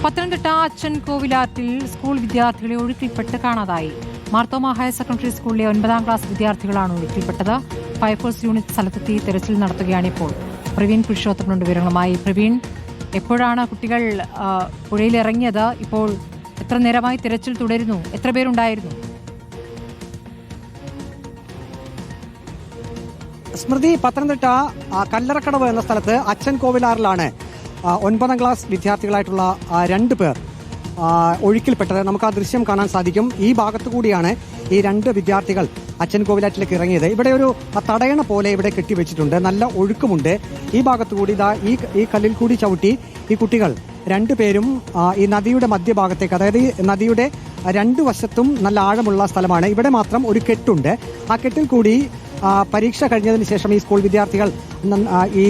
പത്തനംതിട്ട അച്ഛൻ കോവിലാറ്റിൽ സ്കൂൾ വിദ്യാർത്ഥികളെ ഒഴുക്കിൽപ്പെട്ട് കാണാതായി. മാർത്തോമ ഹയർ സെക്കൻഡറി സ്കൂളിലെ 9ാം ക്ലാസ് വിദ്യാർത്ഥികളാണ് ഒഴുക്കിൽപ്പെട്ടത്. ഫയർഫോഴ്സ് യൂണിറ്റ് സ്ഥലത്തെത്തി തെരച്ചിൽ നടത്തുകയാണിപ്പോൾ. പ്രവീൺ പുരുഷോത്തമനുണ്ട് വിവരങ്ങളുമായി. പ്രവീൺ, എപ്പോഴാണ് കുട്ടികൾ പുഴയിലിറങ്ങിയത്? ഇപ്പോൾ എത്ര നേരമായി തിരച്ചിൽ തുടരുന്നു? എത്ര പേരുണ്ടായിരുന്നു? സ്മൃതി, പത്തനംതിട്ട കല്ലറക്കടവ് എന്ന സ്ഥലത്ത് അച്ഛൻ കോവിലാറിലാണ് 9ാം ക്ലാസ് വിദ്യാർത്ഥികളായിട്ടുള്ള 2 പേർ ഒഴുക്കിൽപ്പെട്ടത്. നമുക്ക് ആ ദൃശ്യം കാണാൻ സാധിക്കും. ഈ ഭാഗത്തു കൂടിയാണ് ഈ 2 വിദ്യാർത്ഥികൾ അച്ഛൻ കോവിലാറ്റിലേക്ക് ഇറങ്ങിയത്. ഇവിടെ ഒരു തടയണ പോലെ ഇവിടെ കെട്ടിവെച്ചിട്ടുണ്ട്. നല്ല ഒഴുക്കുമുണ്ട്. ഈ ഭാഗത്തു കൂടി ഈ കല്ലിൽ കൂടി ചവിട്ടി ഈ കുട്ടികൾ 2 പേരും ഈ നദിയുടെ മധ്യഭാഗത്തേക്ക്, അതായത് ഈ നദിയുടെ 2 വശത്തും നല്ല ആഴമുള്ള സ്ഥലമാണ്. ഇവിടെ മാത്രം ഒരു കെട്ടുണ്ട്. ആ കെട്ടിൽ കൂടി പരീക്ഷ കഴിഞ്ഞതിന് ശേഷം ഈ സ്കൂൾ വിദ്യാർത്ഥികൾ ഈ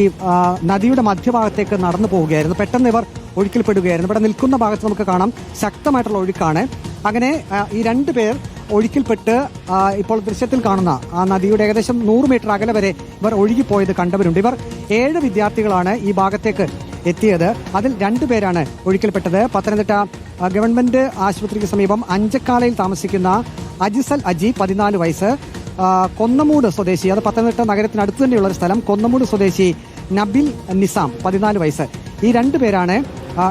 നദിയുടെ മധ്യഭാഗത്തേക്ക് നടന്നു പോവുകയായിരുന്നു. പെട്ടെന്ന് ഇവർ ഒഴുക്കിൽപ്പെടുകയായിരുന്നു. ഇവിടെ നിൽക്കുന്ന ഭാഗത്ത് നമുക്ക് കാണാം ശക്തമായിട്ടുള്ള ഒഴുക്കാണ്. അങ്ങനെ ഈ 2 പേർ ഒഴുക്കിൽപ്പെട്ട് ഇപ്പോൾ ദൃശ്യത്തിൽ കാണുന്ന ആ നദിയുടെ ഏകദേശം 100 മീറ്റർ അകലെ വരെ ഇവർ ഒഴുകിപ്പോയത് കണ്ടവരുണ്ട്. ഇവർ 7 വിദ്യാർത്ഥികളാണ് ഈ ഭാഗത്തേക്ക് എത്തിയത്. അതിൽ 2 പേരാണ് ഒഴുക്കിൽപ്പെട്ടത്. പത്തനംതിട്ട ഗവൺമെന്റ് ആശുപത്രിക്ക് സമീപം അഞ്ചക്കാലയിൽ താമസിക്കുന്ന അജിസൽ അജി 14 വയസ്സ്, കൊന്നമൂട് സ്വദേശി, അത് പത്തനംതിട്ട നഗരത്തിനടുത്ത് തന്നെയുള്ള ഒരു സ്ഥലം, കൊന്നമൂട് സ്വദേശി നബിൽ നിസാം 14 വയസ്സ്. ഈ 2 പേരാണ്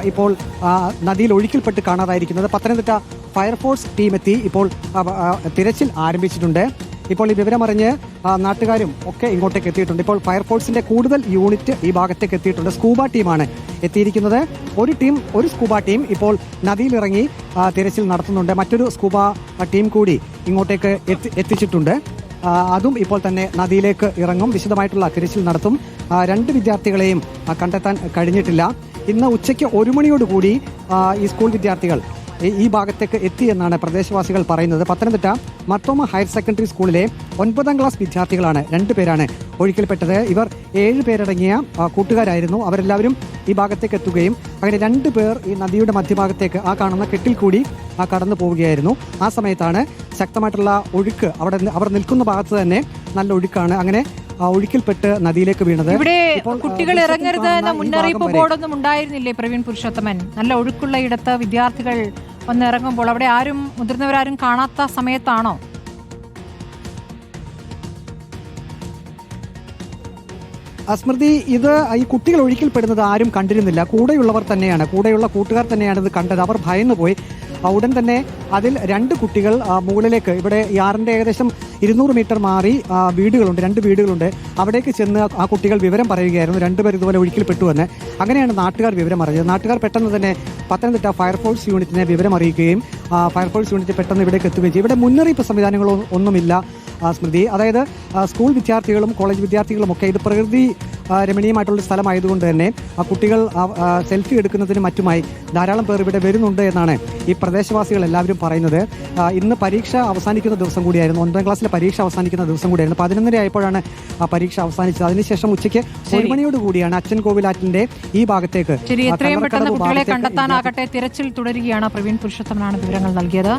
ഇപ്പോൾ നദിയിൽ ഒഴുക്കിൽപ്പെട്ട് കാണാതായിരിക്കുന്നത്. പത്തനംതിട്ട ഫയർഫോഴ്സ് ടീം എത്തി ഇപ്പോൾ തിരച്ചിൽ ആരംഭിച്ചിട്ടുണ്ട്. ഇപ്പോൾ ഈ വിവരമറിഞ്ഞ് നാട്ടുകാരും ഒക്കെ ഇങ്ങോട്ടേക്ക് എത്തിയിട്ടുണ്ട്. ഇപ്പോൾ ഫയർഫോഴ്സിന്റെ കൂടുതൽ യൂണിറ്റ് ഈ ഭാഗത്തേക്ക് എത്തിയിട്ടുണ്ട്. സ്കൂബ ടീമാണ് എത്തിയിരിക്കുന്നത്. ഒരു സ്കൂബ ടീം ഇപ്പോൾ നദിയിലിറങ്ങി തിരച്ചിൽ നടത്തുന്നുണ്ട്. മറ്റൊരു സ്കൂബ ടീം കൂടി ഇങ്ങോട്ടേക്ക് എത്തിച്ചിട്ടുണ്ട്. അതും ഇപ്പോൾ തന്നെ നദിയിലേക്ക് ഇറങ്ങും. വിശദമായിട്ടുള്ള തിരച്ചിൽ നടത്തും. 2 വിദ്യാർത്ഥികളെയും കണ്ടെത്താൻ കഴിഞ്ഞിട്ടില്ല. ഇന്ന് ഉച്ചയ്ക്ക് 1 മണിയോടുകൂടി ഈ സ്കൂൾ വിദ്യാർത്ഥികൾ ഈ ഭാഗത്തേക്ക് എത്തിയെന്നാണ് പ്രദേശവാസികൾ പറയുന്നത്. പത്തനംതിട്ട മാർത്തോമ ഹയർ സെക്കൻഡറി സ്കൂളിലെ 9ാം ക്ലാസ് വിദ്യാർത്ഥികളാണ് 2 പേരാണ് ഒഴുക്കിൽപ്പെട്ടത്. ഇവർ 7 പേരടങ്ങിയ കൂട്ടുകാരായിരുന്നു. അവരെല്ലാവരും ഈ ഭാഗത്തേക്ക് എത്തുകയും അങ്ങനെ 2 പേർ ഈ നദിയുടെ മധ്യഭാഗത്തേക്ക് ആ കാണുന്ന കെട്ടിൽ കൂടി കടന്നു പോവുകയായിരുന്നു. ആ സമയത്താണ് ശക്തമായിട്ടുള്ള ഒഴുക്ക്. അവർ നിൽക്കുന്ന ഭാഗത്ത് തന്നെ നല്ല ഒഴുക്കാണ്. അങ്ങനെ ഒഴുക്കിൽപ്പെട്ട് നദിയിലേക്ക് വീണത്. ഇവിടെ കുട്ടികൾ ഇറങ്ങരുത് എന്ന മുന്നറിയിപ്പ് ബോർഡൊന്നും ഉണ്ടായിരുന്നില്ലേ പ്രവീൺ പുരുഷോത്തമൻ? നല്ല ഒഴുക്കുള്ള ഇടത്ത് വിദ്യാർത്ഥികൾ വന്ന് ഇറങ്ങുമ്പോൾ അവിടെ മുതിർന്നവരാരും കാണാത്ത സമയത്താണോ? സ്മൃതി, ഈ കുട്ടികൾ ഒഴുക്കിൽപ്പെടുന്നത് ആരും കണ്ടിരുന്നില്ല. കൂടെയുള്ളവർ തന്നെയാണ്, കൂടെയുള്ള കൂട്ടുകാർ തന്നെയാണ് ഇത് കണ്ടത്. അവർ ഭയന്നു പോയി. ഉടൻ തന്നെ അതിൽ 2 കുട്ടികൾ മുകളിലേക്ക്, ഇവിടെ യാറിന്റെ ഏകദേശം 200 മീറ്റർ മാറി വീടുകളുണ്ട്, 2 വീടുകളുണ്ട്. അവിടേക്ക് ചെന്ന് ആ കുട്ടികൾ വിവരം പറയുകയായിരുന്നു 2 പേർ ഇതുപോലെ ഒഴുക്കിൽപ്പെട്ടുവെന്ന്. അങ്ങനെയാണ് നാട്ടുകാർ വിവരം അറിഞ്ഞത്. നാട്ടുകാർ പെട്ടെന്ന് തന്നെ പത്തനംതിട്ട ഫയർഫോഴ്സ് യൂണിറ്റിനെ വിവരം അറിയിക്കുകയും ഫയർഫോഴ്സ് യൂണിറ്റ് പെട്ടെന്ന് ഇവിടേക്ക് എത്തുകയും ചെയ്യും. ഇവിടെ മുന്നറിയിപ്പ് സംവിധാനങ്ങളോ ഒന്നുമില്ല സ്മൃതി. അതായത് സ്കൂൾ വിദ്യാർത്ഥികളും കോളേജ് വിദ്യാർത്ഥികളും ഒക്കെ ഇത് പ്രകൃതി രമണീയമായിട്ടുള്ള സ്ഥലമായതുകൊണ്ട് തന്നെ കുട്ടികൾ സെൽഫി എടുക്കുന്നതിനും മറ്റുമായി ധാരാളം പേർ ഇവിടെ വരുന്നുണ്ട് എന്നാണ് ഈ പ്രദേശവാസികൾ എല്ലാവരും പറയുന്നത്. ഇന്ന് പരീക്ഷ അവസാനിക്കുന്ന ദിവസം കൂടിയായിരുന്നു. 9ാം ക്ലാസ്സിലെ പരീക്ഷ അവസാനിക്കുന്ന ദിവസം കൂടിയായിരുന്നു. 11:30 ആയപ്പോഴാണ് പരീക്ഷ അവസാനിച്ചത്. അതിനുശേഷം ഉച്ചയ്ക്ക് 1 മണിയോട് കൂടിയാണ് അച്ഛൻ കോവിലാറ്റിന്റെ ഈ ഭാഗത്തേക്ക് എത്രയും പെട്ടെന്ന് കുട്ടികളെ കണ്ടെത്താനാകട്ടെ. തിരച്ചിൽ തുടരുകയാണ്. പ്രവീൺ പുരുഷോത്തമനാണ് വിവരങ്ങൾ നൽകിയത്.